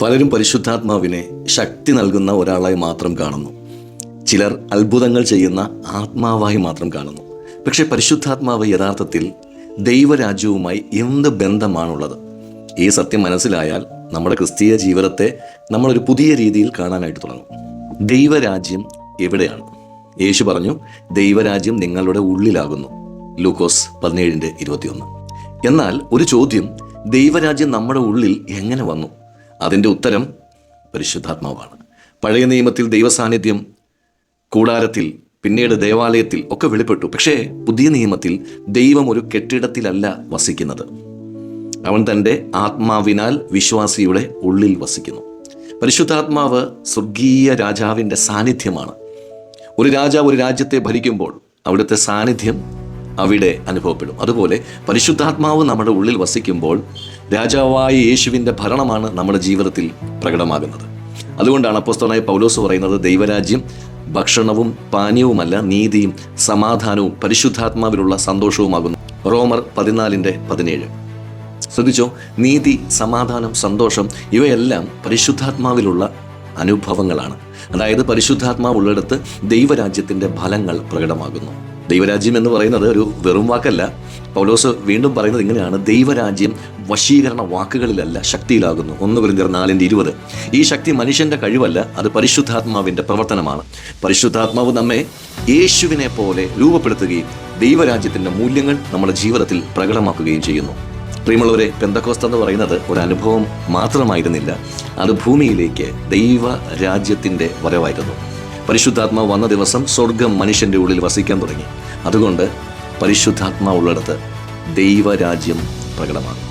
പലരും പരിശുദ്ധാത്മാവിനെ ശക്തി നൽകുന്ന ഒരാളായി മാത്രം കാണുന്നു. ചിലർ അത്ഭുതങ്ങൾ ചെയ്യുന്ന ആത്മാവായി മാത്രം കാണുന്നു. പക്ഷേ പരിശുദ്ധാത്മാവ് യഥാർത്ഥത്തിൽ ദൈവരാജ്യവുമായി എന്ത് ബന്ധമാണുള്ളത്? ഈ സത്യം മനസ്സിലായാൽ നമ്മുടെ ക്രിസ്തീയ ജീവിതത്തെ നമ്മളൊരു പുതിയ രീതിയിൽ കാണാനായിട്ട് തുടങ്ങും. ദൈവരാജ്യം എവിടെയാണ്? യേശു പറഞ്ഞു, ദൈവരാജ്യം നിങ്ങളുടെ ഉള്ളിലാകുന്നു. ലൂക്കോസ് 17:21. എന്നാൽ ഒരു ചോദ്യം, ദൈവരാജ്യം നമ്മുടെ ഉള്ളിൽ എങ്ങനെ വന്നു? അതിൻ്റെ ഉത്തരം പരിശുദ്ധാത്മാവാണ്. പഴയ നിയമത്തിൽ ദൈവസാന്നിധ്യം കൂടാരത്തിൽ, പിന്നീട് ദേവാലയത്തിൽ ഒക്കെ വെളിപ്പെട്ടു. പക്ഷേ പുതിയ നിയമത്തിൽ ദൈവം ഒരു കെട്ടിടത്തിലല്ല വസിക്കുന്നത്. അവൻ തൻ്റെ ആത്മാവിനാൽ വിശ്വാസിയുടെ ഉള്ളിൽ വസിക്കുന്നു. പരിശുദ്ധാത്മാവ് സ്വർഗീയ രാജാവിൻ്റെ സാന്നിധ്യമാണ്. ഒരു രാജാവ് ഒരു രാജ്യത്തെ ഭരിക്കുമ്പോൾ അവിടുത്തെ സാന്നിധ്യം അവിടെ അനുഭവപ്പെടും. അതുപോലെ പരിശുദ്ധാത്മാവ് നമ്മുടെ ഉള്ളിൽ വസിക്കുമ്പോൾ രാജാവായ യേശുവിൻ്റെ ഭരണമാണ് നമ്മുടെ ജീവിതത്തിൽ പ്രകടമാകുന്നത്. അതുകൊണ്ടാണ് അപ്പോസ്തലനായ പൗലോസ് പറയുന്നത്, ദൈവരാജ്യം ഭക്ഷണവും പാനീയവുമല്ല, നീതിയും സമാധാനവും പരിശുദ്ധാത്മാവിലുള്ള സന്തോഷവുമാകുന്നു. റോമർ 14:17. ശ്രദ്ധിച്ചോ, നീതി, സമാധാനം, സന്തോഷം ഇവയെല്ലാം പരിശുദ്ധാത്മാവിലുള്ള അനുഭവങ്ങളാണ്. അതായത് പരിശുദ്ധാത്മാവുള്ളിടത്ത് ദൈവരാജ്യത്തിൻ്റെ ഫലങ്ങൾ പ്രകടമാകുന്നു. ദൈവരാജ്യം എന്ന് പറയുന്നത് ഒരു വെറും വാക്കല്ല. പൗലോസ് വീണ്ടും പറയുന്നത് ഇങ്ങനെയാണ്, ദൈവരാജ്യം വശീകരണ വാക്കുകളിലല്ല, ശക്തിയിലാകുന്നു. 1 കൊരിന്ത്യർ 4:20. ഈ ശക്തി മനുഷ്യൻ്റെ കഴിവല്ല, അത് പരിശുദ്ധാത്മാവിൻ്റെ പ്രവർത്തനമാണ്. പരിശുദ്ധാത്മാവ് നമ്മെ യേശുവിനെ പോലെ രൂപപ്പെടുത്തുകയും ദൈവരാജ്യത്തിൻ്റെ മൂല്യങ്ങൾ നമ്മുടെ ജീവിതത്തിൽ പ്രകടമാക്കുകയും ചെയ്യുന്നു. പ്രിയമുള്ളവരെ, പെന്തക്കോസ്ത് എന്ന് പറയുന്നത് ഒരു അനുഭവം മാത്രമായിരുന്നില്ല, അത് ഭൂമിയിലേക്ക് ദൈവരാജ്യത്തിൻ്റെ വരവായിരുന്നു. പരിശുദ്ധാത്മാവ് വന്ന ദിവസം സ്വർഗം മനുഷ്യൻ്റെ ഉള്ളിൽ വസിക്കാൻ തുടങ്ങി. അതുകൊണ്ട് പരിശുദ്ധാത്മാവുള്ളിടത്ത് ദൈവരാജ്യം പ്രകടമാകും.